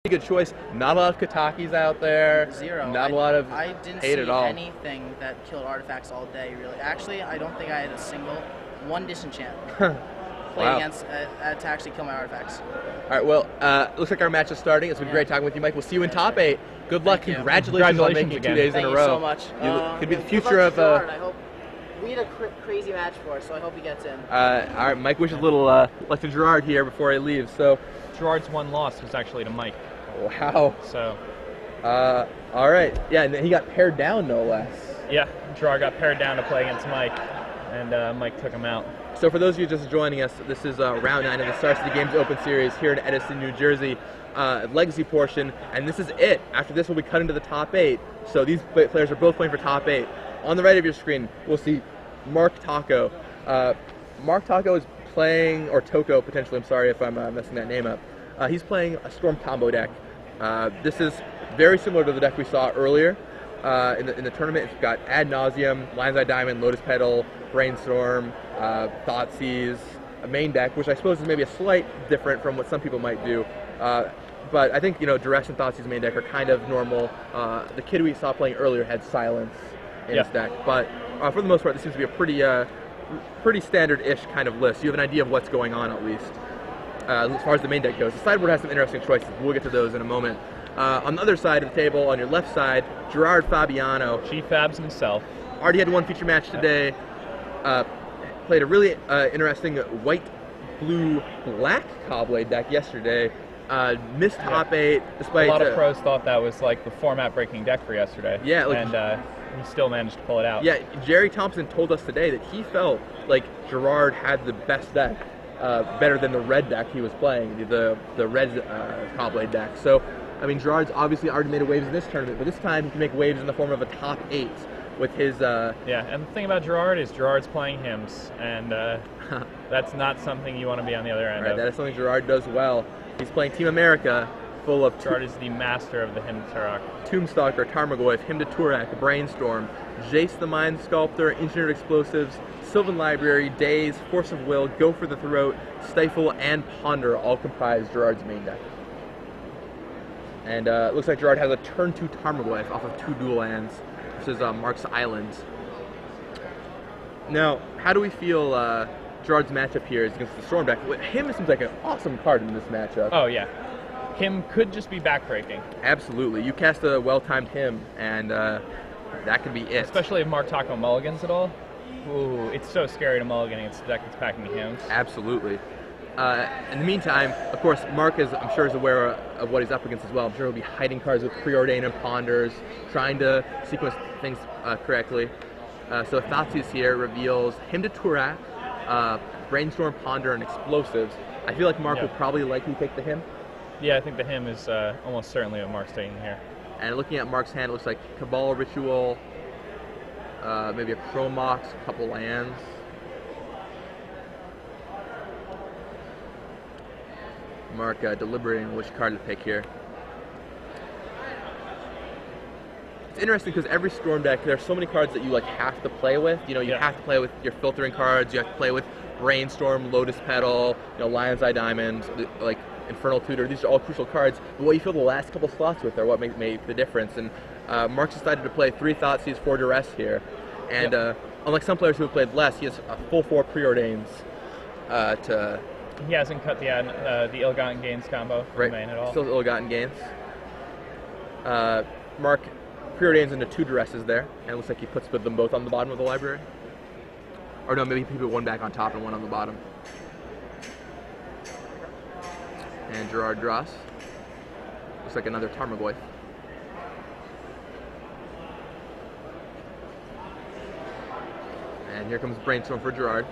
Good choice. Not a lot of Katakis out there. Zero. Not a lot of I didn't hate see at all. anything that killed artifacts all day, really. Actually, I don't think I had one disenchant played against to actually kill my artifacts. All right, well, looks like our match is starting. It's been great talking with you, Mike. We'll see you in top 8. Good luck. Congratulations on making it 2 days in a row. Thank you so much. You could be the future of... Gerard. I hope we had a crazy match for us, so I hope he gets in. all right, Mike wishes a little luck to Gerard here before he leaves. So Gerard's one loss was actually to Mike. Wow. So. All right. Yeah, and he got paired down, no less. Yeah, Gerard got paired down to play against Mike, and Mike took him out. So for those of you just joining us, this is round 9 of the Star City Games Open Series here in Edison, New Jersey, Legacy portion, and this is it. After this, we'll be cut into the top 8. So these players are both playing for top 8. On the right of your screen, we'll see Mark Tocco. Mark Tocco is playing, or Tocco potentially, I'm sorry if I'm messing that name up. He's playing a Storm combo deck. This is very similar to the deck we saw earlier in the tournament. It's got Ad Nauseam, Lion's Eye Diamond, Lotus Petal, Brainstorm, Thoughtseize, a main deck, which I suppose is maybe a slight different from what some people might do. But I think, Duress and Thoughtseize main deck are kind of normal. The kid we saw playing earlier had Silence in his deck, but for the most part, this seems to be a pretty standard-ish kind of list. You have an idea of what's going on at least. As far as the main deck goes. The sideboard has some interesting choices. We'll get to those in a moment. On the other side of the table, on your left side, Gerard Fabiano. Chief Fabs himself. Already had one feature match today. Played a really interesting white-blue-black Cobblade deck yesterday. Missed top 8 despite... A lot of pros thought that was like the format-breaking deck for yesterday. Yeah. And he still managed to pull it out. Yeah, Jerry Thompson told us today that he felt like Gerard had the best deck. Better than the red deck he was playing, the red Cobblade deck. So, I mean, Gerard's obviously already made waves in this tournament, but this time he can make waves in the form of a top 8 with his... Yeah, and the thing about Gerard is Gerard's playing hymns, and that's not something you want to be on the other end of. That is something Gerard does well. He's playing Team America, full of... Gerard is the master of the hymn to Turok. Tombstalker, Tarmogoyf, Hymn to Turak, Brainstorm, Jace the Mind Sculptor, Engineered Explosives, Sylvan Library, Daze, Force of Will, Go for the Throat, Stifle, and Ponder all comprise Gerard's main deck. And it looks like Gerard has a turn 2 Tarmogoyf off of 2 dual lands. This is Mark's Islands. Now, how do we feel Gerard's matchup here is against the Storm deck? Him seems like an awesome card in this matchup. Oh, yeah. Him could just be backbreaking. Absolutely. You cast a well-timed Him, and that could be it. Especially if Mark Tocco mulligans at all. Ooh, it's so scary to mulligan against a deck that's packing hymns. Absolutely. In the meantime, of course, Mark is, I'm sure, is aware of what he's up against as well. I'm sure he'll be hiding cards with Preordain and Ponders, trying to sequence things correctly. So Thoughtseize here reveals Hymn to Turak, Brainstorm, Ponder, and Explosives. I feel like Mark will probably likely take the Hymn. Yeah, I think the Hymn is almost certainly what Mark's taking here. And looking at Mark's hand, it looks like Cabal Ritual, maybe a Chromox, a couple lands. Mark deliberating which card to pick here. It's interesting because every Storm deck, there are so many cards that you have to play with. You have to play with your filtering cards. You have to play with Brainstorm, Lotus Petal, Lion's Eye Diamond, Infernal Tutor. These are all crucial cards. But what you fill the last couple slots with are what make the difference. And Mark's decided to play 3 Thoughtseize, 4 Duress here. And unlike some players who have played less, he has a full 4 Preordains to... He hasn't cut the Ill-Gotten Gains combo from main at all. Still Ill-Gotten Gains. Mark Preordains into 2 Duresses there, and it looks like he puts them both on the bottom of the library. Or no, maybe he put one back on top and one on the bottom. And Gerard draws. Looks like another Tarmogoyf. And here comes Brainstorm for Gerard.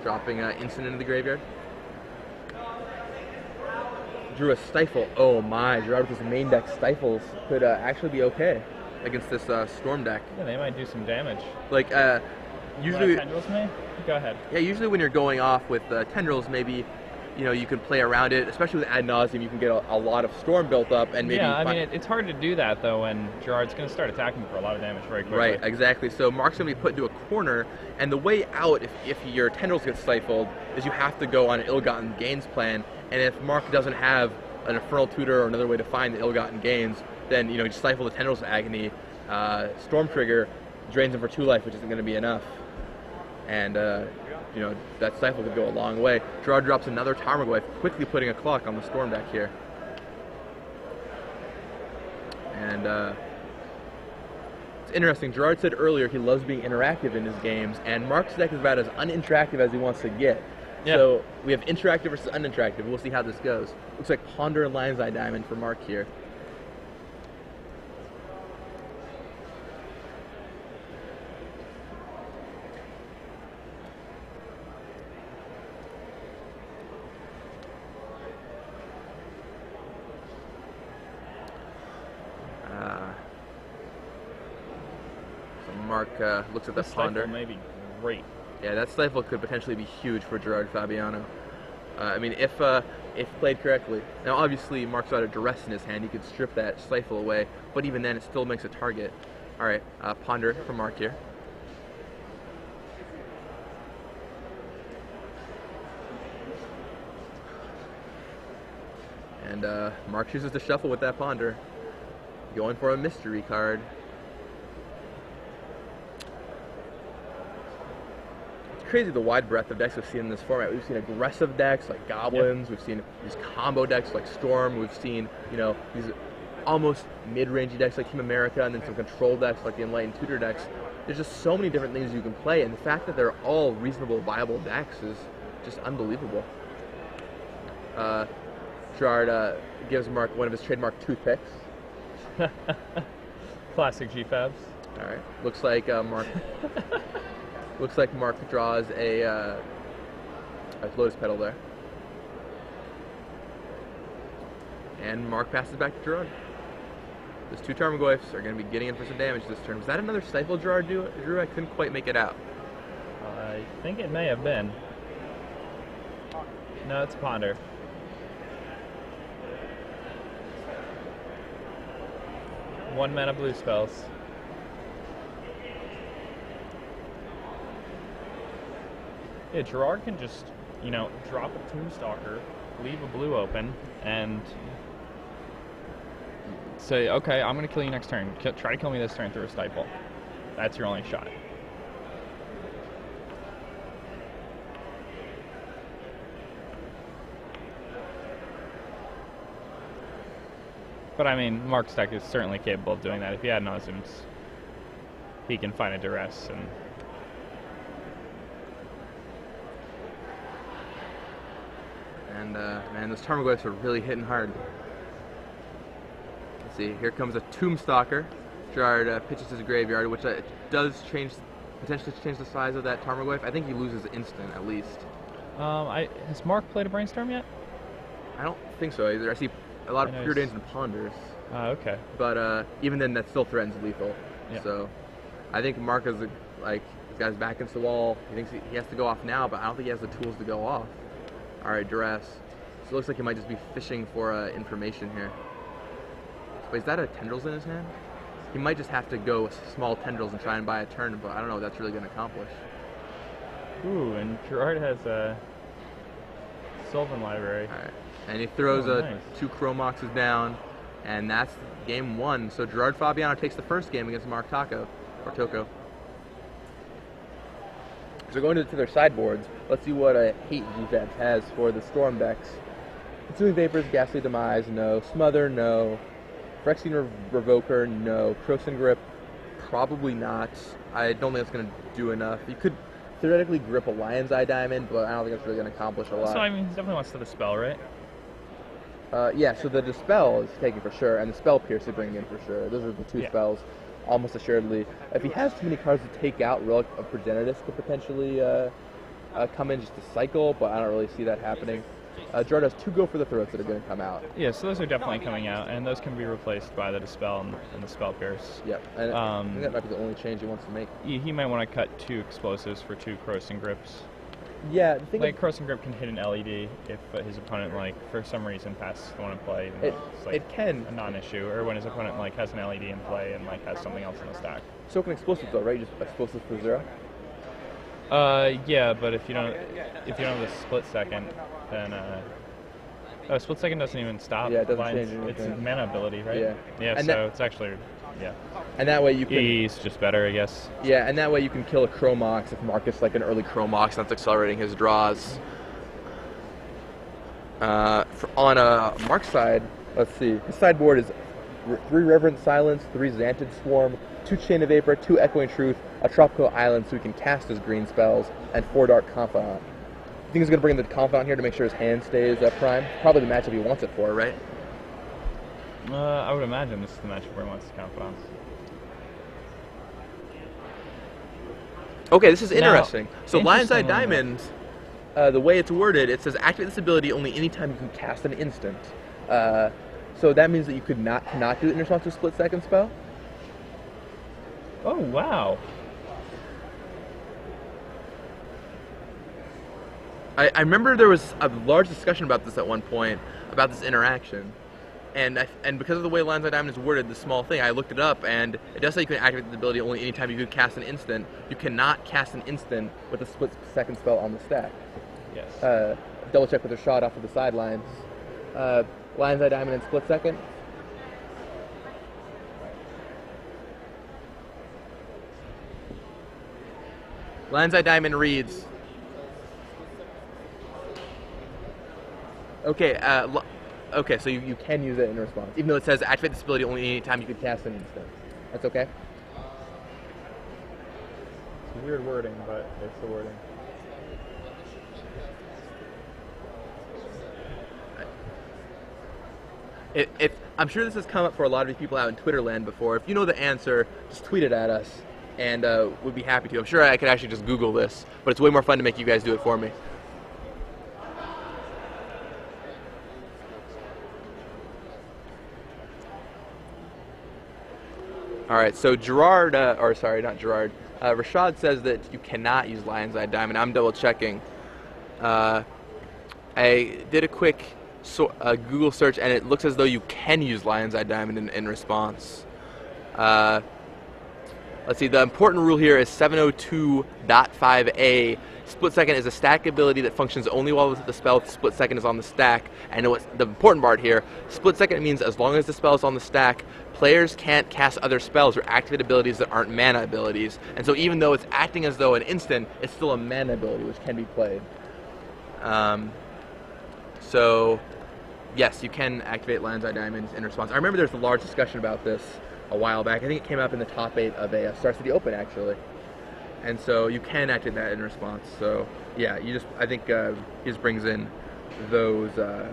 Dropping instant into the graveyard. Drew a Stifle. Oh my, Gerard with his main deck Stifles could actually be okay against this Storm deck. Yeah, they might do some damage. Usually... Tendrils may? Go ahead. Yeah, usually when you're going off with Tendrils, maybe, you can play around it, especially with Ad Nauseam, you can get a lot of Storm built up and maybe... Yeah, I mean, it's hard to do that, though, when Gerard's going to start attacking for a lot of damage very quickly. Right, exactly. So Mark's going to be put into a corner, and the way out, if your Tendrils get stifled, is you have to go on an Ill-Gotten Gains plan, and if Mark doesn't have an Infernal Tutor or another way to find the ill-gotten gains, then you just stifle the Tendrils of Agony. Storm Trigger drains him for 2 life, which isn't going to be enough. And that stifle could go a long way. Gerard drops another Tarmogoyf, quickly putting a clock on the Storm deck here. And it's interesting. Gerard said earlier he loves being interactive in his games, and Mark's deck is about as uninteractive as he wants to get. Yeah. So we have interactive versus uninteractive. We'll see how this goes. Looks like Ponder and Lion's Eye Diamond for Mark here. Mark looks at the Ponder. May be great. Yeah, that stifle could potentially be huge for Gerard Fabiano. I mean, if played correctly. Now, obviously, Mark's got a duress in his hand. He could strip that stifle away, but even then, it still makes a target. All right, Ponder for Mark here. And Mark chooses to shuffle with that Ponder, going for a mystery card. Crazy the wide breadth of decks we've seen in this format. We've seen aggressive decks like Goblins. Yep. We've seen these combo decks like Storm. We've seen these almost mid-rangey decks like Team America, and then some control decks like the Enlightened Tutor decks. There's just so many different things you can play, and the fact that they're all reasonable, viable decks is just unbelievable. Gerard gives Mark one of his trademark toothpicks. Classic GFabs. All right. Looks like Mark. Looks like Mark draws a Lotus Petal there. And Mark passes back to Gerard. Those 2 Tarmogoyfs are going to be getting in for some damage this turn. Was that another Stifle Gerard drew? I couldn't quite make it out. I think it may have been. No, it's Ponder. One mana blue spells. Yeah, Gerard can just, drop a Tombstalker, leave a blue open, and say, okay, I'm going to kill you next turn. Try to kill me this turn through a Stifle. That's your only shot. But I mean, Mark's deck is certainly capable of doing that. If he had Nauseams, he can find a duress and... And man, those Tarmogoyfs are really hitting hard. Let's see, here comes a Tombstalker. Gerard pitches his graveyard, which does potentially change the size of that Tarmogoyf. I think he loses instant at least. Has Mark played a Brainstorm yet? I don't think so either. I see a lot of Preordains and Ponders. Okay. But even then, that still threatens lethal. Yeah. So I think Mark is this guy's back against the wall. He thinks he has to go off now, but I don't think he has the tools to go off. All right, duress. So it looks like he might just be fishing for information here. Wait, is that a Tendrils in his hand? He might just have to go with small Tendrils and try and buy a turn, but I don't know what that's really going to accomplish. Ooh, and Gerard has a Sylvan Library. All right, and he throws nice. 2 Chromoxes down, and that's game 1. So Gerard Fabiano takes the first game against Mark Tocco. So going to their sideboards, let's see what a hate defense has for the Storm decks. Consuming Vapors, Ghastly Demise, no. Smother, no. Phyrexian Revoker, no. Krosan Grip, probably not. I don't think that's going to do enough. You could theoretically grip a Lion's Eye Diamond, but I don't think that's really going to accomplish a lot. So, I mean, he definitely wants to Dispel, right? Yeah, so the Dispel is taken for sure, and the Spell Pierce is bringing in for sure. Those are the 2 spells. Almost assuredly. If he has too many cards to take out, Relic of Progenitus could potentially come in just to cycle, but I don't really see that happening. Gerard has 2 Go for the Throats that are going to come out. Yeah, so those are definitely coming out, and those can be replaced by the Dispel and the Spell Pierce. Yep, and I think that might be the only change he wants to make. He might want to cut 2 Explosives for 2 Krosan Grips. Yeah, the thing Krosan Grip can hit an LED if his opponent, for some reason, passes the one in play. It can. A non-issue, or when his opponent, has an LED in play and, has something else in the stack. So can Explosives, though, right? Just Explosives for 0? Yeah, but if you don't have the split second, then Oh, split second doesn't even stop. Yeah, it doesn't lines. change anything. It's a mana ability, right? Yeah. Yeah, And so it's actually, yeah. And that way you can... He's just better, I guess. Yeah, and that way you can kill a Chromox if Marcus like an early Chromox that's accelerating his draws. On Mark's side, let's see. His sideboard is 3 Reverent Silence, 3 Xantid Swarm, 2 Chain of Vapor, 2 Echoing Truth, a Tropical Island so he can cast his green spells, and 4 Dark Confidant. You think he's going to bring the Confidant here to make sure his hand stays prime? Probably the matchup he wants it for, right? I would imagine this is the matchup where he wants the Confidants. Okay, this is interesting. So Lion's Eye interestingly Diamond, the way it's worded, it says activate this ability only anytime you can cast an instant. So that means that you could not do it in response to a split second spell? Oh, wow. I remember there was a large discussion about this at one point, about this interaction. And because of the way Lion's Eye Diamond is worded, the small thing, I looked it up, and it does say you can activate the ability only anytime you can cast an instant. You cannot cast an instant with a split second spell on the stack. Yes. Double check with a shot off of the sidelines. Lion's Eye Diamond and split second. Lion's Eye Diamond reads. Okay, okay, so you can use it in response, even though it says activate this ability only anytime you can cast an instant. That's okay? It's weird wording, but it's the wording. I'm sure this has come up for a lot of you people out in Twitter land before. If you know the answer, just tweet it at us, and we'd be happy to. I'm sure I could actually just Google this, but it's way more fun to make you guys do it for me. All right, so Gerard, or sorry, not Gerard, Rashad says that you cannot use Lion's Eye Diamond. I'm double checking. I did a quick Google search, and it looks as though you can use Lion's Eye Diamond in response. Let's see, the important rule here is 702.5a. Split Second is a stack ability that functions only while the spell Split Second is on the stack. And the important part here, Split Second means as long as the spell is on the stack, players can't cast other spells or activate abilities that aren't mana abilities. And so even though it's acting as though an instant, it's still a mana ability which can be played. So, yes, you can activate Lion's Eye Diamond in response. I remember there was a large discussion about this a while back. I think it came up in the top 8 of a Star City Open, actually. And so you can activate that in response. So, yeah, I think he just brings in those, or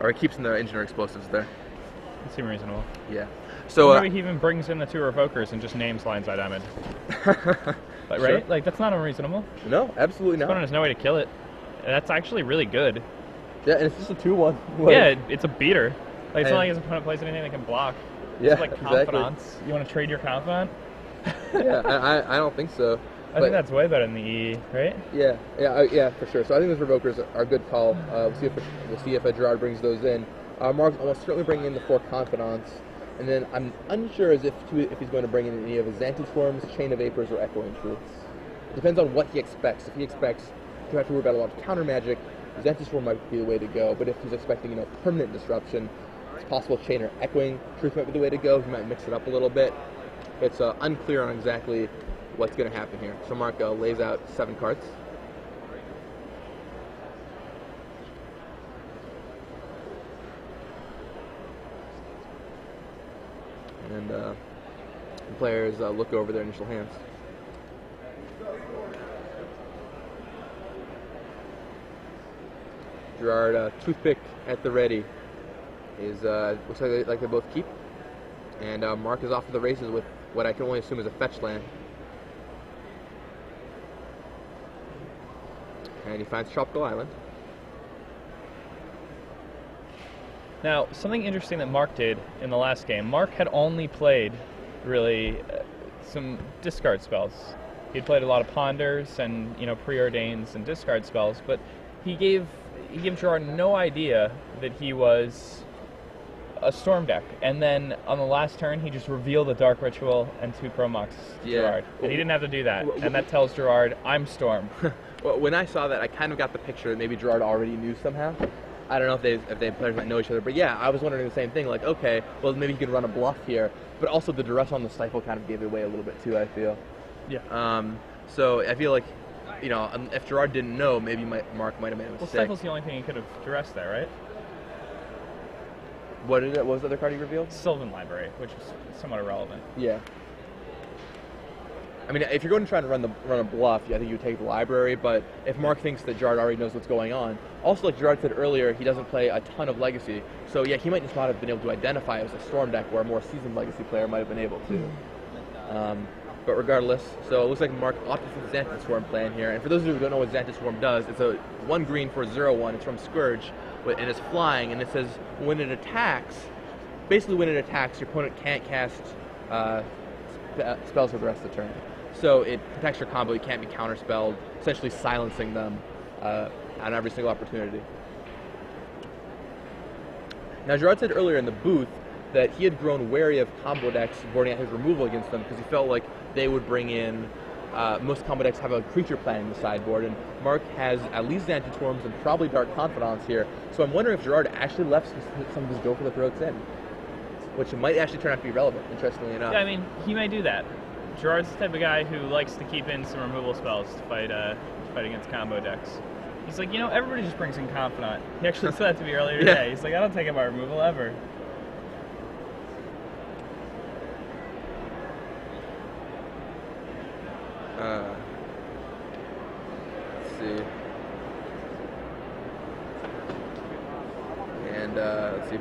he keeps in the engineer explosives there. It seems reasonable. Yeah. So maybe he even brings in the 2 Revokers and just names Lion's Eye Diamond. Right? Sure. Like, that's not unreasonable. No, absolutely not. There's no way to kill it. That's actually really good. Yeah, and it's just a 2-1. Yeah, it's a beater. Like, it's not like his opponent plays anything that can block. Yeah, it's like Confidants. Exactly. You want to trade your Confidant? Yeah, I don't think so. I think that's way better than the EE, right? Yeah, for sure. So I think those Revokers are a good call. We'll see if Gerard brings those in. Mark's almost certainly bringing in the 4 Confidants, and then I'm unsure as if he's going to bring in any of his Xantid Swarms, Chain of Vapors, or Echoing Truths. It depends on what he expects. If he expects to have to worry about a lot of counter magic, Xantid Swarm might be the way to go. But if he's expecting, permanent disruption, it's possible Chain or Echoing Truth might be the way to go. He might mix it up a little bit. It's unclear on exactly what's going to happen here. So Mark lays out 7 cards. And the players look over their initial hands. Gerard, toothpick at the ready. Looks like they both keep. And Mark is off to the races with what I can only assume is a fetch land. And he finds Tropical Island. Now, something interesting that Mark did in the last game, Mark had only played, really, some discard spells. He'd played a lot of Ponders and, Preordains and discard spells, but he gave Gerard no idea that he was a Storm deck. And then on the last turn, he just revealed a Dark Ritual and 2 Chromox to Gerard. And he didn't have to do that. And that tells Gerard, I'm Storm. Well, when I saw that, I kind of got the picture that maybe Gerard already knew somehow. I don't know if they players might know each other, but yeah, I was wondering the same thing. Like, okay, well maybe he could run a bluff here, but also the duress on the stifle kind of gave it away a little bit too. I feel. Yeah. So I feel like, you know, if Gerard didn't know, maybe Mark might have made a Well, mistake. stifle's the only thing he could have duressed there, right? What was the other card he revealed? Sylvan Library, which is somewhat irrelevant. Yeah. I mean, if you're going to try to run a bluff, I think you would take the library. But if Mark thinks that Gerard already knows what's going on, also like Gerard said earlier, he doesn't play a ton of Legacy. So yeah, he might just not have been able to identify it as a Storm deck where a more seasoned Legacy player might have been able to. But regardless, so it looks like Mark opted for the Xanthid Swarm plan here. And for those of you who don't know what Xanthid Swarm does, it's a 1 green for a 0/1. It's from Scourge, and it's flying. And it says when it attacks, basically when it attacks, your opponent can't cast spells for the rest of the turn. So it protects your combo. You can't be counterspelled, essentially silencing them on every single opportunity. Now, Gerard said earlier in the booth that he had grown wary of combo decks boarding out his removal against them because he felt like they would bring in, most combo decks have a creature plan in the sideboard, and Mark has at least Xanthid Swarms and probably Dark Confidants here. So I'm wondering if Gerard actually left some of his Go for the Throats in, which might actually turn out to be relevant, interestingly enough. Yeah, I mean, he may do that. Gerard's the type of guy who likes to keep in some removal spells to fight against combo decks. He's like, you know, everybody just brings in Confidant. He actually said that to me earlier today. He's like, I don't take it by removal ever. Let's see. And let's see.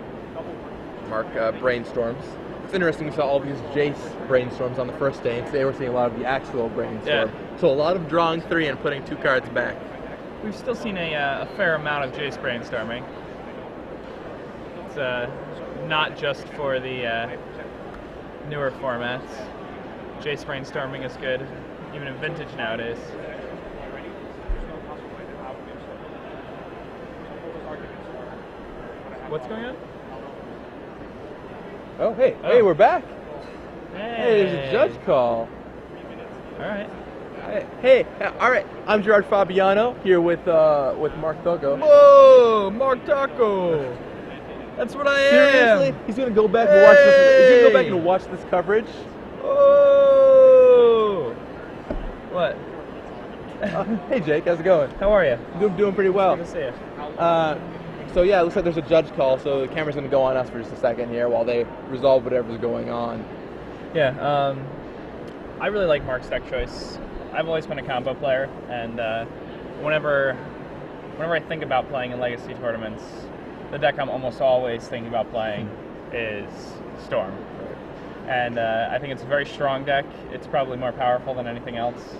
Mark brainstorms. It's interesting, we saw all these Jace brainstorms on the first day, and today we're seeing a lot of the actual brainstorm. Yeah. So a lot of drawing 3 and putting 2 cards back. We've still seen a fair amount of Jace brainstorming. It's not just for the newer formats. Jace brainstorming is good, even in Vintage nowadays. What's going on? Oh, hey, we're back. Hey, There's a judge call. All right. Hey, all right. I'm Gerard Fabiano here with Mark Tocco. Whoa, Mark Tocco. That's what I am. Seriously? He's gonna go back and watch this. He's gonna go back and watch this coverage. Oh. What? Hey Jake, how's it going? How are you? Doing pretty well. Good to see you. So yeah, it looks like there's a judge call, so the camera's going to go on us for just a second here while they resolve whatever's going on. Yeah, I really like Mark's deck choice. I've always been a combo player, and whenever I think about playing in Legacy tournaments, the deck I'm almost always thinking about playing is Storm. And I think it's a very strong deck. It's probably more powerful than anything else,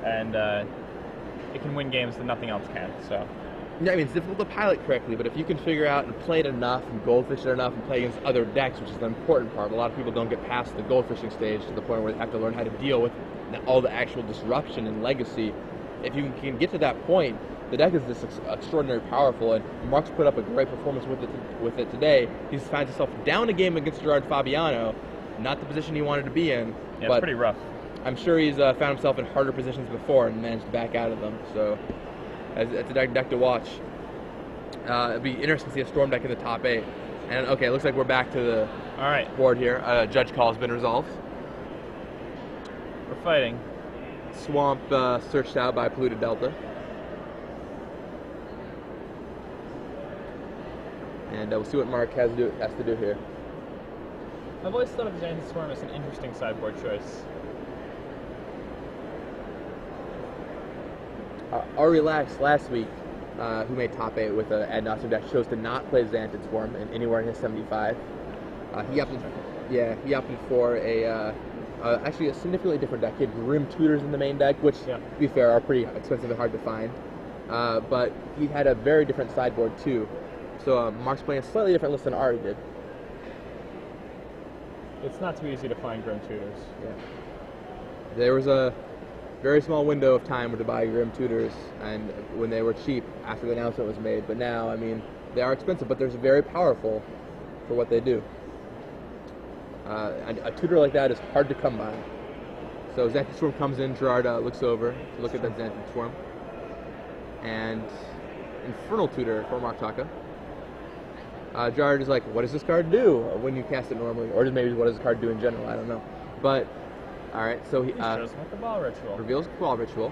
and it can win games that nothing else can. So. Yeah, I mean, it's difficult to pilot correctly, but if you can figure out and play it enough and goldfish it enough and play against other decks, which is the important part, a lot of people don't get past the goldfishing stage to the point where they have to learn how to deal with all the actual disruption in Legacy. If you can get to that point, the deck is just extraordinarily powerful, and Mark's put up a great performance with it today. He's found himself down a game against Gerard Fabiano, not the position he wanted to be in. Yeah, but it's pretty rough. I'm sure he's found himself in harder positions before and managed to back out of them. So it's a deck to watch. It'd be interesting to see a Storm deck in the top 8. And okay, it looks like we're back to the board here. Judge call has been resolved. We're fighting. Swamp searched out by Polluted Delta. And we'll see what Mark has to do here. I've always thought of Xanthid Swarm as an interesting sideboard choice. Our Relax last week, who made top 8 with an Ad Nauseam deck, chose to not play Xanthid Swarm anywhere in his 75. He opted for actually a significantly different deck. He had Grim Tutors in the main deck, which, to be fair, are pretty expensive and hard to find. But he had a very different sideboard too. So Mark's playing a slightly different list than Ari did. It's not too easy to find Grim Tutors. Yeah. There was a very small window of time to buy Grim Tutors, and when they were cheap after the announcement was made. But now, I mean, they are expensive, but they're very powerful for what they do. A tutor like that is hard to come by. So Xanthid Swarm comes in, Gerard looks over to look at that Xanthid Swarm. And Infernal Tutor for Mark Tocco. Gerard is like, what does this card do when you cast it normally? Or just maybe what does the card do in general? I don't know. But, alright, so he shows what the ball ritual. reveals Cabal Ritual.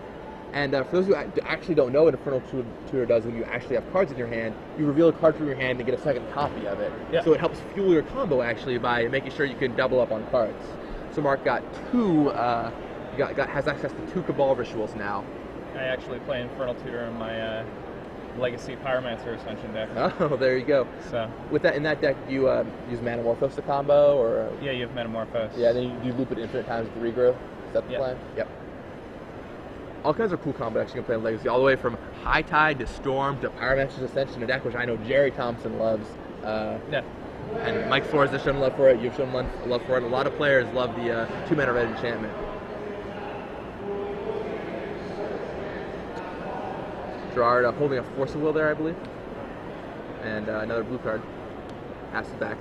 And for those who actually don't know what Infernal Tutor does when you actually have cards in your hand, you reveal a card from your hand and get a second copy of it. Yeah. So it helps fuel your combo actually by making sure you can double up on cards. So Mark got has access to 2 Cabal Rituals now. I actually play Infernal Tutor in my Legacy Pyromancer Ascension deck. Oh, there you go. So with that in that deck, do you use Manamorphose to combo, or yeah, you have Metamorphose. yeah, then you loop it infinite times with Regrowth. Is that the plan? Yep. All kinds of cool combo decks you can play in Legacy, all the way from High Tide to Storm to Pyromancer's Ascension, a deck which I know Jerry Thompson loves. Yeah. And Mike Flores has shown love for it. You've shown love for it. A lot of players love the 2-mana red enchantment. Gerard holding a Force of Will there, I believe. And another blue card. Passes back.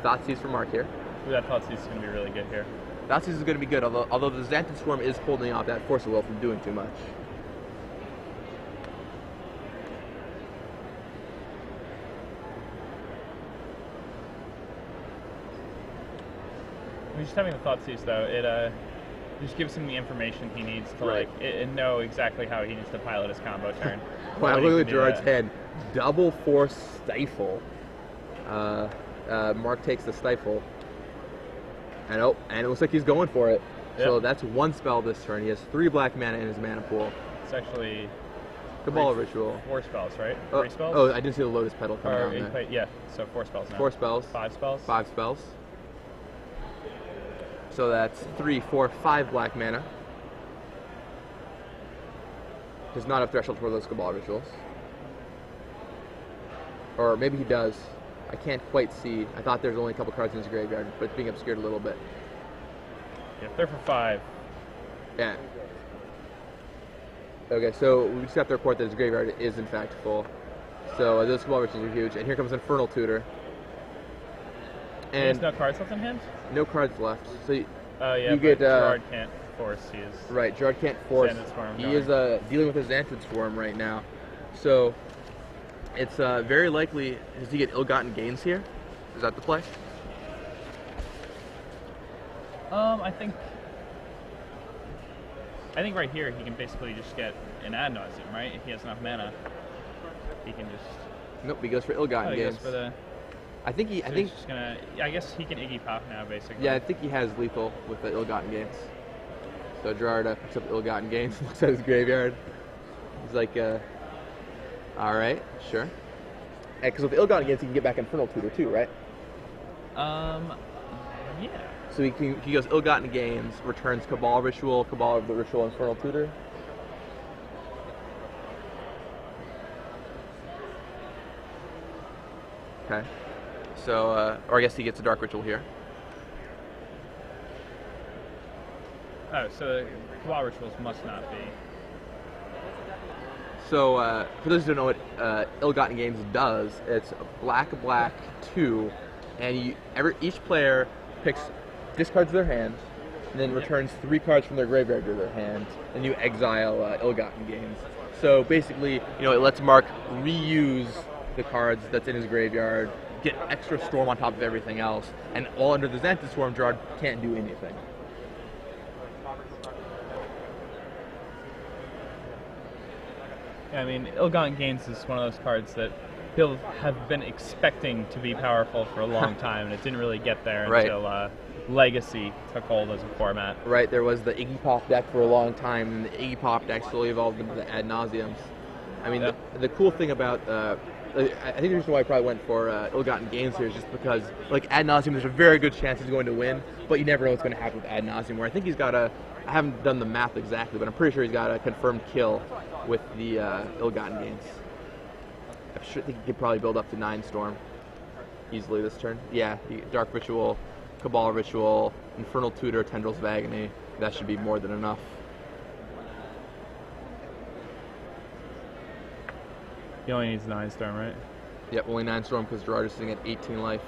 Thoughtseize for Mark here. Ooh, that Thoughtseize is going to be really good here. Thoughtseize is going to be good, although the Xanthid Swarm is holding off that Force of Will from doing too much. Just having the Thoughtseize though, it just gives him the information he needs to Right. and know exactly how he needs to pilot his combo turn. Wow, When he look at can do Gerard's that. hand. Double Force Stifle. Mark takes the Stifle. And it looks like he's going for it. So Yep. that's 1 spell this turn. He has 3 black mana in his mana pool. It's actually Cabal Ritual. 4 spells, right? Oh, 3 spells? oh, I didn't see the Lotus Petal coming Or down he there. played, yeah, so 4 spells now. 4 spells. 5 spells? 5 spells. So that's 3, 4, 5 black mana. Does not have threshold for those Cabal Rituals. Or maybe he does. I can't quite see. I thought there's only a couple cards in his graveyard, but it's being obscured a little bit. Yeah, they're for 5. Yeah. Okay, so we just have to report that his graveyard is in fact full. So those Cabal Rituals are huge. And here comes Infernal Tutor. There's And no cards left in hand? no cards left. So Oh yeah, you but get, Gerard can't force. He is right, Gerard can't force. Xanthid Swarm He going. is dealing with his Xanthid Swarm right now. So it's very likely, does he get ill-gotten gains here? Is that the play? I think right here he can basically just get an Ad Nauseam, right? If he has enough mana, he can just. Nope, he goes for ill-gotten He gains. goes for the. I think So he's just gonna. Yeah, I guess he can Iggy Pop now, basically. yeah, I think he has lethal with the ill-gotten gains. So Gerard picks up ill-gotten gains, looks at his graveyard. He's like, all right, sure. Because with ill-gotten gains, he can get back Infernal Tutor too, right? Yeah. So he goes ill-gotten gains, returns Cabal Ritual, Infernal Tutor. Okay. So, or I guess he gets a Dark Ritual here. Oh, so Cabal Rituals must not be. So, for those who don't know what Ill-Gotten Gains does, it's black, 2, and each player discards their hand, and then returns 3 cards from their graveyard to their hand, and you exile Ill-Gotten Gains. So basically, it lets Mark reuse the cards that's in his graveyard, get extra Storm on top of everything else, and all under the Xanthid Swarm, Gerard can't do anything. Yeah, I mean, Ill-Gotten Gains is one of those cards that he'll have been expecting to be powerful for a long time, and it didn't really get there until Legacy took hold as a format. Right, there was the Iggy Pop deck for a long time, and the Iggy Pop deck slowly evolved into the Ad Nauseams. I mean, the cool thing about, I think the reason why I probably went for Ill-Gotten Gains here is just because, like, Ad Nauseam, there's a very good chance he's going to win, but you never know what's going to happen with Ad Nauseam, where I think he's got I haven't done the math exactly, but I'm pretty sure he's got a confirmed kill with the Ill-Gotten Gains. I think he could probably build up to 9 Storm easily this turn. Yeah, Dark Ritual, Cabal Ritual, Infernal Tutor, Tendrils of Agony. That should be more than enough. He only needs 9 Storm, right? Yep, only 9 Storm because Gerard is sitting at 18 life.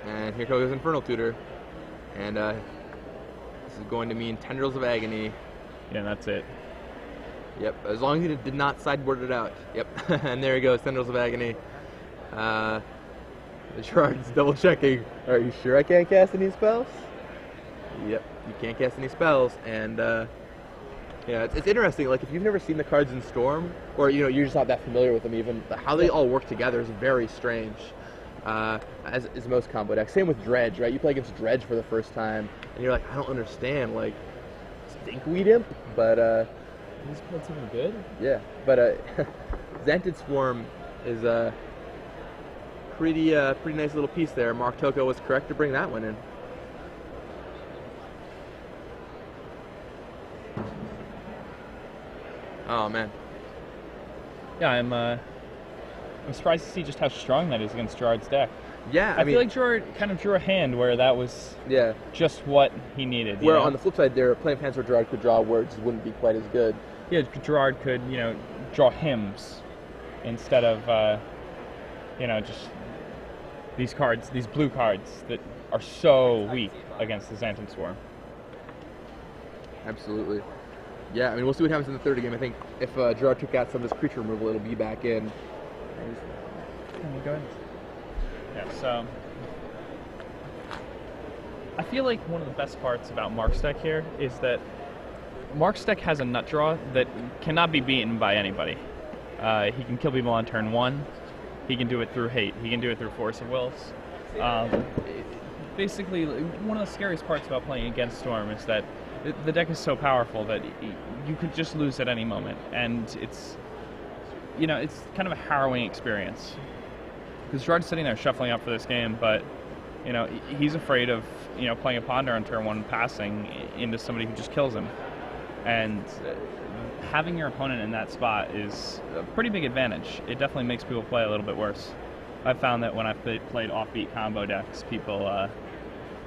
And here goes Infernal Tutor. And this is going to mean Tendrils of Agony. Yeah, and that's it. Yep, as long as he did not sideboard it out. Yep, and there he goes, Tendrils of Agony. Gerard's double checking. Are you sure I can't cast any spells? Yep, you can't cast any spells, and yeah, it's interesting. Like if you've never seen the cards in Storm, or you're just not that familiar with them, even how they all work together is very strange. As is most combo decks. Same with Dredge, right? You play against Dredge for the first time, and you're like, I don't understand, like Stinkweed Imp, but He's played something good. yeah, but Zented Swarm is a pretty nice little piece there. Mark Tocco was correct to bring that one in. Oh man. Yeah, I'm surprised to see just how strong that is against Gerard's deck. Yeah, I feel like Gerard kind of drew a hand where that was just what he needed. Where on the flip side, there are playing hands where Gerard could draw words wouldn't be quite as good. Yeah, Gerard could draw hymns instead of just these cards, these blue cards that are so weak against the Xanten Swarm. Absolutely. Yeah, I mean, we'll see what happens in the third game. I think if Gerard took out some of this creature removal, it'll be back in. Go ahead. Yeah, so I feel like one of the best parts about Mark's deck here is that Mark's deck has a nut draw that cannot be beaten by anybody. He can kill people on turn 1. He can do it through hate. He can do it through force of wills. Basically, one of the scariest parts about playing against Storm is that the deck is so powerful that you could just lose at any moment, and it's kind of a harrowing experience. Because Gerard's sitting there shuffling up for this game, but he's afraid of playing a Ponder on turn 1 and passing into somebody who just kills him. And having your opponent in that spot is a pretty big advantage. It definitely makes people play a little bit worse. I've found that when I've played offbeat combo decks, people are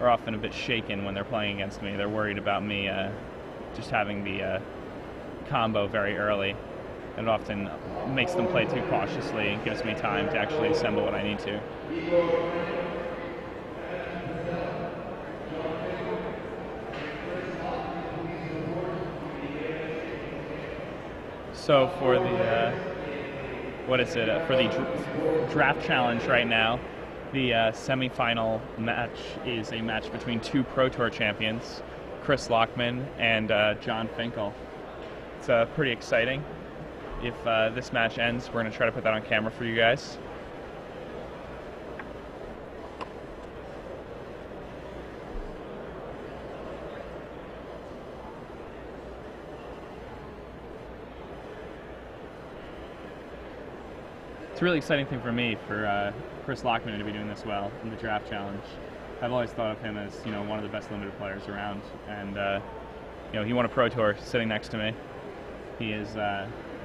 often a bit shaken when they're playing against me. They're worried about me just having the combo very early. It often makes them play too cautiously and gives me time to actually assemble what I need to. So for the for the draft challenge right now, the semifinal match is a match between 2 Pro Tour champions, Chris Lockman and John Finkel. It's pretty exciting. If this match ends, we're going to try to put that on camera for you guys. It's a really exciting thing for me, for Chris Lockman to be doing this well in the draft challenge. I've always thought of him as one of the best limited players around, and he won a Pro Tour sitting next to me. He is,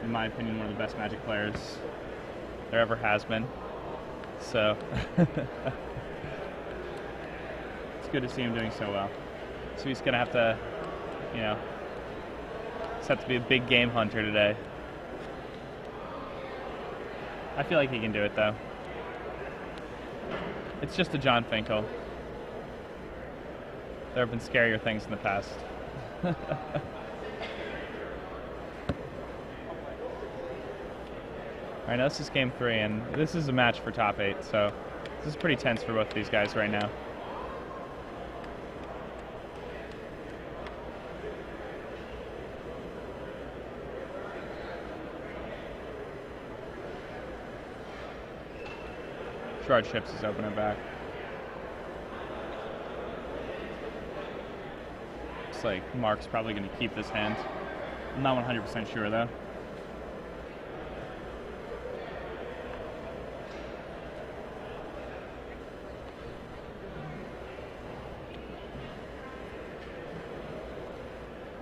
in my opinion, one of the best Magic players there ever has been. So it's good to see him doing so well. So he's gonna have to, set to be a big game hunter today. I feel like he can do it, though. It's just a John Finkel. There have been scarier things in the past. All right, now this is game 3, and this is a match for top 8, so this is pretty tense for both of these guys right now. Gerard chips his opener back. Looks like Mark's probably going to keep this hand. I'm not 100% sure though.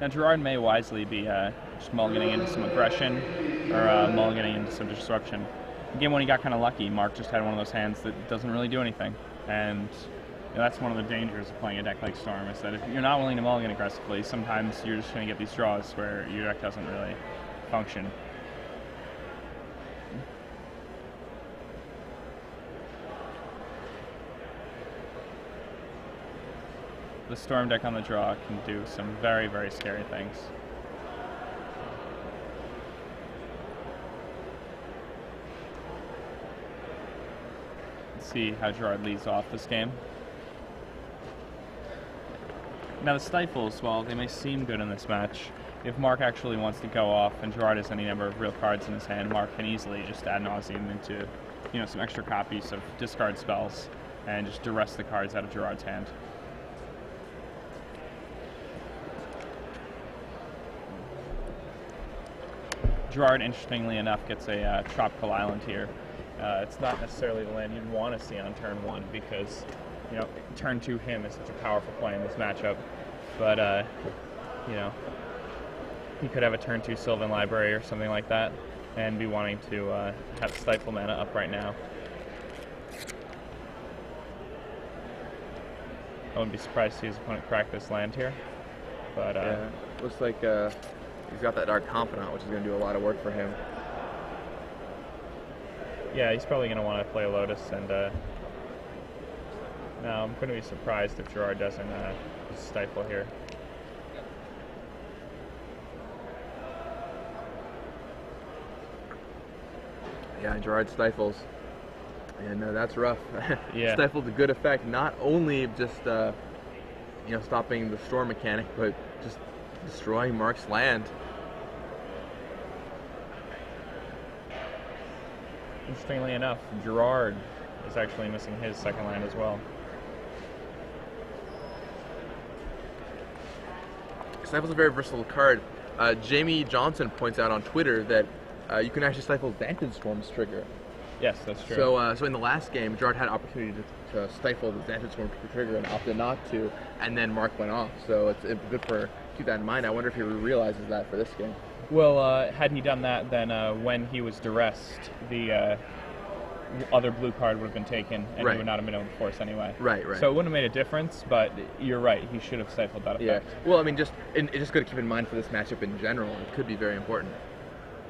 Now Gerard may wisely be just mulliganing into some aggression or mulliganing into some disruption. Game 1 he got kind of lucky. Mark just had one of those hands that doesn't really do anything. And that's one of the dangers of playing a deck like Storm, is that if you're not willing to mulligan aggressively, sometimes you're just going to get these draws where your deck doesn't really function. The Storm deck on the draw can do some very, very scary things. see how Gerard leads off this game. Now the stifles, while they may seem good in this match, if Mark actually wants to go off and Gerard has any number of real cards in his hand, Mark can easily just Ad Nauseam into, you know, some extra copies of discard spells and just duress the cards out of Gerard's hand. Gerard, interestingly enough, gets a tropical island here. It's not necessarily the land you'd want to see on turn 1 because, you know, turn 2 him is such a powerful play in this matchup. But, you know, he could have a turn 2 Sylvan Library or something like that and be wanting to have Stifle mana up right now. I wouldn't be surprised to see his opponent crack this land here. But yeah, looks like he's got that Dark Confidant, which is going to do a lot of work for him. Yeah, he's probably going to want to play a Lotus, and now I'm going to be surprised if Gerard doesn't Stifle here. Yeah, Gerard stifles. And that's rough. Yeah. Stifled a good effect, not only just you know, stopping the storm mechanic, but just destroying Mark's land. Interestingly enough, Gerard is actually missing his second land as well. Stifle's a very versatile card. Jamie Johnson points out on Twitter that you can actually stifle Vantage Storm's trigger. Yes, that's true. So in the last game, Gerard had an opportunity to stifle the Vantage Storm trigger and opted not to, and then Mark went off. So it's good for keep that in mind. I wonder if he realizes that for this game. Well, had he done that, then when he was duressed, the other blue card would have been taken, and Right. he would not have been able to force anyway. Right. So it wouldn't have made a difference, but you're right, he should have stifled that Yeah. effect. Well, I mean, it's just good to keep in mind for this matchup in general. It could be very important.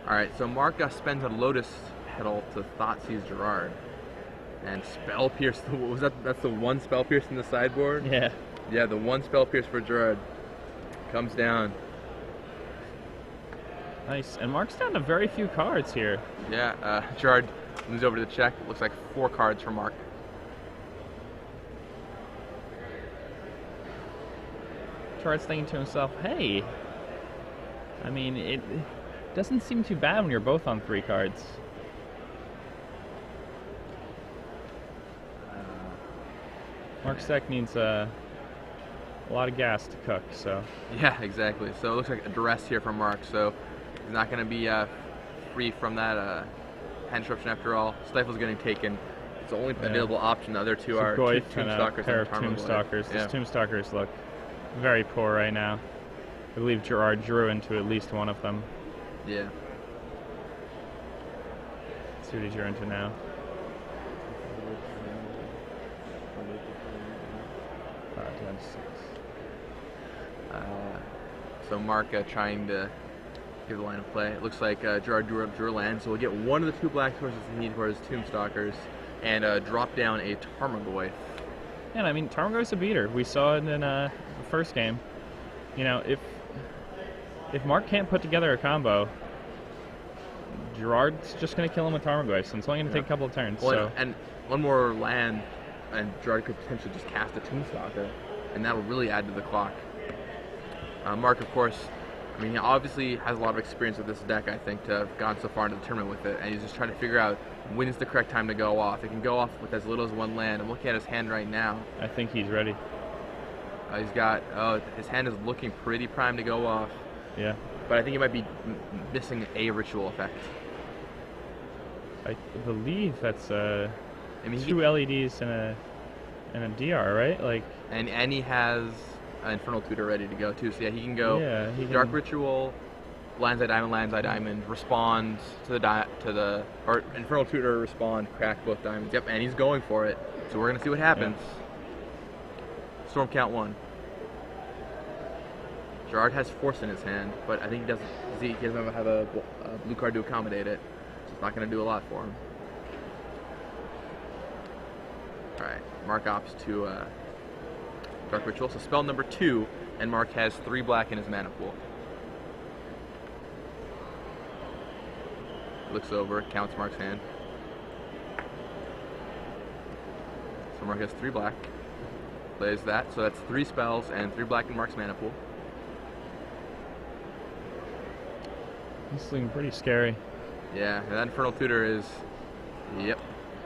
All right, so Mark spends a Lotus Petal to Thoughtseize Gerard, and Spell Pierce. What was that? That's the one Spell Pierce in the sideboard. Yeah. Yeah, the one Spell Pierce for Gerard comes down. Nice. And Mark's down to very few cards here. Yeah, Gerard moves over to the check. Looks like 4 cards for Mark. Gerard's thinking to himself, hey, I mean, it doesn't seem too bad when you're both on 3 cards. Mark's deck needs a lot of gas to cook, so. Yeah, exactly. So it looks like a duress here from Mark. So he's not going to be free from that hand disruption after all. Stifle's getting taken. It's the only available option. The other two So are Goyf two and a Tombstalkers pair and of Tarmogoyf. Tombstalkers. Yeah. These Tombstalkers look very poor right now. I believe Gerard drew into at least one of them. Yeah. Let's see what he drew into now. So Mark trying to give the line of play. It looks like Gerard drew a land, so we'll get one of the 2 black sources he needs for his Tombstalkers and drop down a Tarmogoyf. And I mean, Tarmogoyf's a beater. We saw it in the first game. You know, if Mark can't put together a combo, Gerard's just going to kill him with Tarmogoyf, so it's only going to take a couple of turns. Well, so. and one more land, and Gerard could potentially just cast a Tombstalker, and that'll really add to the clock. Mark, of course, I mean, he obviously has a lot of experience with this deck, I think, to have gone so far into the tournament with it, and he's just trying to figure out when is the correct time to go off. He can go off with as little as 1 land. I'm looking at his hand right now. I think he's ready. He's got, his hand is looking pretty primed to go off. Yeah. But I think he might be missing a ritual effect. I believe that's I mean, 2 LEDs and a DR, right? Like. And he has an Infernal Tutor ready to go too. So yeah, he can go. Yeah, he Dark can. Ritual, Lands Eye Diamond, respond to the or Infernal Tutor, respond, crack both diamonds. Yep, and he's going for it. So we're gonna see what happens. Yeah. Storm count 1. Gerard has Force in his hand, but I think he doesn't have a blue card to accommodate it. So it's not gonna do a lot for him. All right, Mark opts to Dark Ritual. So spell number 2, and Mark has 3 black in his mana pool. Looks over, counts Mark's hand. Mark has 3 black. Plays that, so that's 3 spells and 3 black in Mark's mana pool. This is looking pretty scary. Yeah, and that Infernal Tutor is, yep.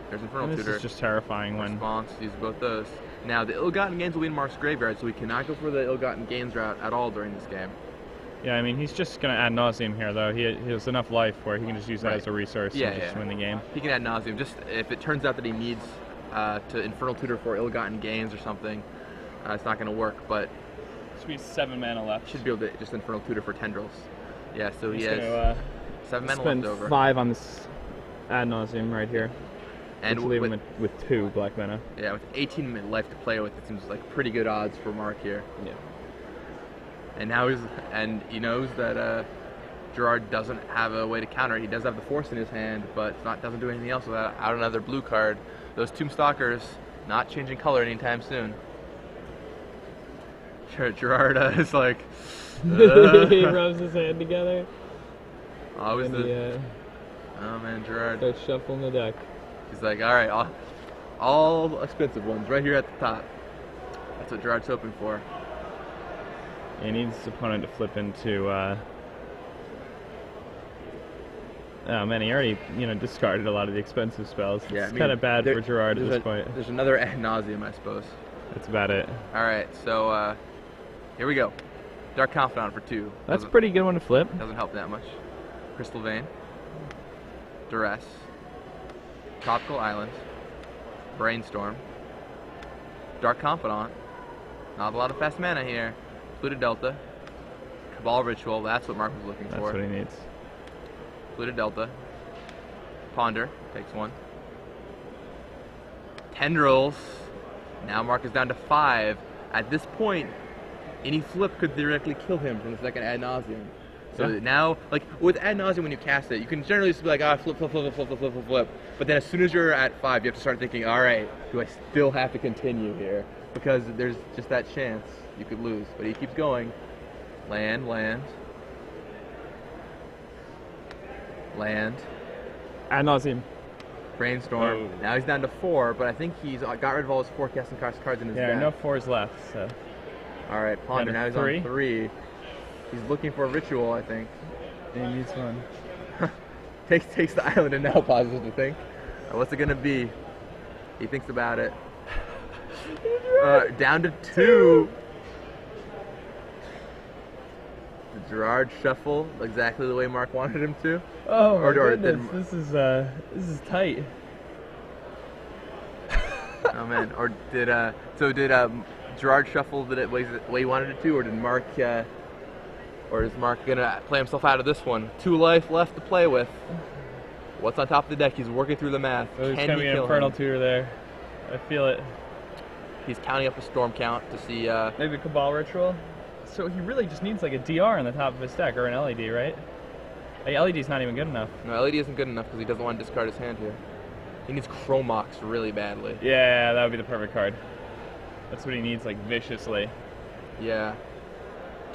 There's Infernal This Tutor. is just terrifying when... Response, use both those. Now, the Ill-Gotten Gains will be in Mark's graveyard, so we cannot go for the Ill-Gotten Gains route at all during this game. Yeah, I mean, he's just going to Ad Nauseam here, though. He has enough life where he can just use that Right. as a resource and just win the game. He can Ad Nauseam. Just if it turns out that he needs to Infernal Tutor for Ill-Gotten Gains or something, it's not going to work, but... Should be 7 mana left. Should be able to just Infernal Tutor for Tendrils. Yeah, so he has Gonna, 7 mana spend left over. 5 on this Ad Nauseam right here. And leave him with 2 black mana. Yeah, with 18 minute life to play with, it seems like pretty good odds for Mark here. Yeah. And now he knows that Gerard doesn't have a way to counter it. He does have the Force in his hand, but doesn't do anything else without another blue card. Those Tomb Stalkers not changing color anytime soon. Gerard is like... He rubs his hand together. Always oh man, Gerard. Starts shuffling the deck. He's like, all right, all expensive ones right here at the top. That's what Gerard's hoping for. He needs his opponent to flip into. Oh man, he already discarded a lot of the expensive spells. Yeah, It's kind of bad for Gerard at this point. There's another Ad Nauseam, I suppose. That's about it. All right, so here we go. Dark Confidant for 2. That's a pretty good one to flip. Doesn't help that much. Crystal Vein. Duress. Tropical Islands. Brainstorm. Dark Confidant. Not a lot of fast mana here. Fluted Delta. Cabal Ritual, that's what Mark was looking for. That's what he needs. Fluted Delta. Ponder, takes 1. Tendrils. Now Mark is down to 5. At this point, any flip could theoretically kill him from the second Ad Nauseam. So now, like with Ad Nauseam, when you cast it, you can generally just be like, flip. But then as soon as you're at 5, you have to start thinking, all right, do I still have to continue here? Because there's just that chance you could lose. But he keeps going. Land. Ad Nauseam. Brainstorm. Oh. Now he's down to 4, but I think he's got rid of all his forecasting cards in his deck. Yeah, no 4s left. So. All right, Ponder. Now he's on 3. He's looking for a ritual, I think. He needs one. takes the island and now pauses to think. What's it gonna be? He thinks about it. Down to 2. Did Gerard shuffle exactly the way Mark wanted him to? Oh my goodness, this is tight. Oh man, or did Gerard shuffle the way he wanted it to, or did Mark? Or is Mark gonna play himself out of this one? 2 life left to play with. What's on top of the deck? He's working through the math. Oh, there's Can gonna he be an kill Infernal him? Tutor there. I feel it. He's counting up a storm count to see. Maybe Cabal Ritual. So he really just needs like a DR on the top of his deck, or an LED, right? Like, LED's not even good enough. No, LED isn't good enough because he doesn't want to discard his hand here. He needs Chromox really badly. Yeah, that would be the perfect card. That's what he needs, like, viciously. Yeah.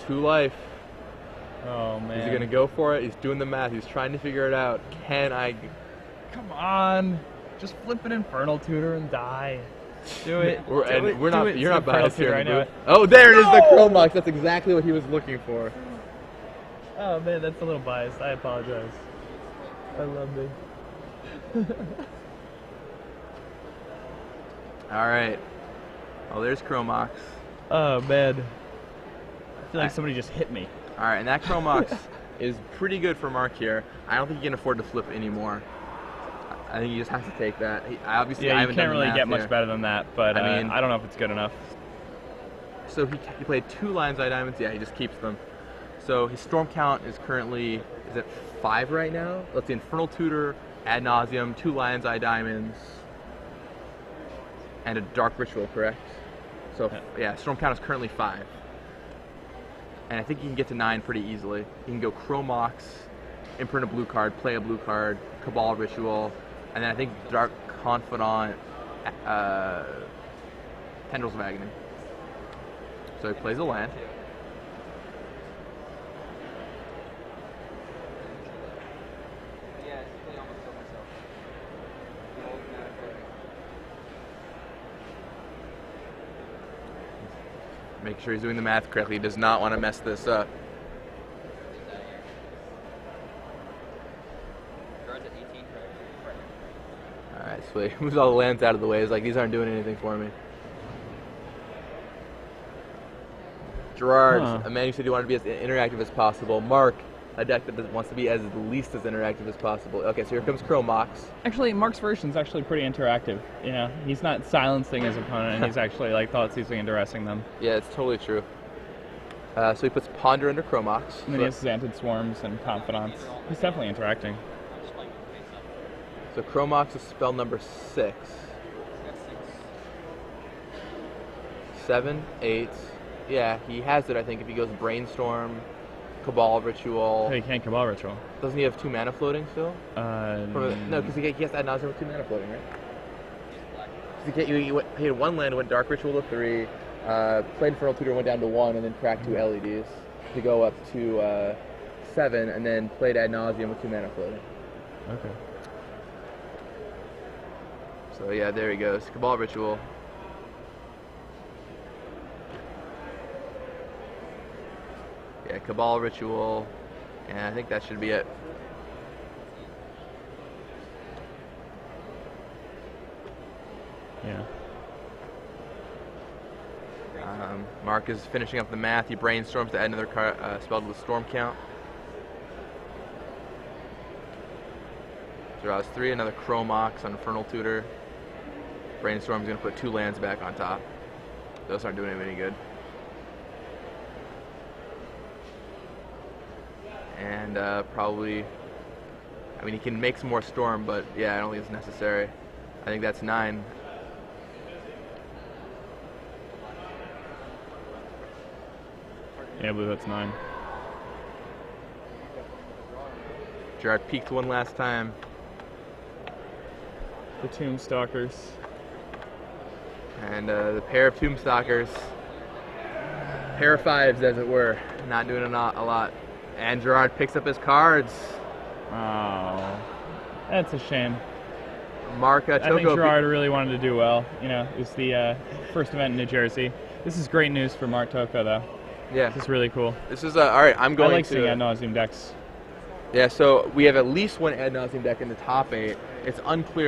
2 life. Oh, man. Is he going to go for it? He's doing the math. He's trying to figure it out. Can I... Come on. Just flip an Infernal Tutor and die. Do it. You're not biased here. I know it. Oh, there it is, the Chromox. That's exactly what he was looking for. Oh, man, that's a little biased. I apologize. I love it. All right. Oh, there's Chromox. Oh, man. I feel like somebody just hit me. All right, and that Chromox is pretty good for Mark here. I don't think he can afford to flip anymore. I think he just has to take that. I you can't really get much here. better than that, but I mean, I don't know if it's good enough. So he played 2 Lion's Eye Diamonds. Yeah, he just keeps them. So his storm count is currently, is it 5 right now? Let's see, Infernal Tutor, Ad Nauseam, 2 Lion's Eye Diamonds, and a Dark Ritual, correct? So yeah, storm count is currently 5. And I think you can get to 9 pretty easily. You can go Chromox, imprint a blue card, play a blue card, Cabal Ritual, and then I think Dark Confidant, Tendrils of Agony. So he plays a land. Make sure he's doing the math correctly. He does not want to mess this up. Alright, sweet. Moves all the lands out of the way. It's like, these aren't doing anything for me. Gerard, a man who said he wanted to be as interactive as possible. Mark, a deck that wants to be as least as interactive as possible. Okay, so here comes Chromox. Actually, Mark's version's actually pretty interactive. You know, he's not silencing his opponent, and he's actually like thought-seizing and arresting them. Yeah, it's totally true. So he puts Ponder under Chromox. And then he has Xanted Swarms and Confidants. He's definitely interacting. So Chromox is spell number 6. 7, 8. Yeah, he has it, I think, if he goes Brainstorm, Cabal Ritual. Hey, he can't Cabal Ritual. Doesn't he have 2 mana floating still? No, because he has to Ad Nauseam with 2 mana floating, right? He had 1 land, went Dark Ritual to 3, played Infernal Tutor, went down to 1, and then cracked 2 LEDs to go up to 7, and then played Ad Nauseam with 2 mana floating. Okay. So yeah, there he goes. Cabal Ritual. Yeah, Cabal Ritual, and I think that should be it. Yeah. Mark is finishing up the math. He brainstorms to add another spell to the storm count. Draws 3, another Chromox on Infernal Tutor. Brainstorm's going to put 2 lands back on top. Those aren't doing him any good. And probably, I mean, he can make some more storm, but yeah, I don't think it's necessary. I think that's 9. Yeah, I believe that's 9. Gerard peeked one last time. The Tombstalkers. And the pair of Tombstalkers. Pair of 5s, as it were. Not doing a lot. And Gerard picks up his cards. Oh, that's a shame. Mark Tocco. I think Gerard really wanted to do well. You know, it was the first event in New Jersey. This is great news for Mark Tocco, though. Yeah. This is really cool. This is, all right, I'm going to... I like seeing Ad Nauseam decks. Yeah, so we have at least one Ad Nauseam deck in the top 8. It's unclear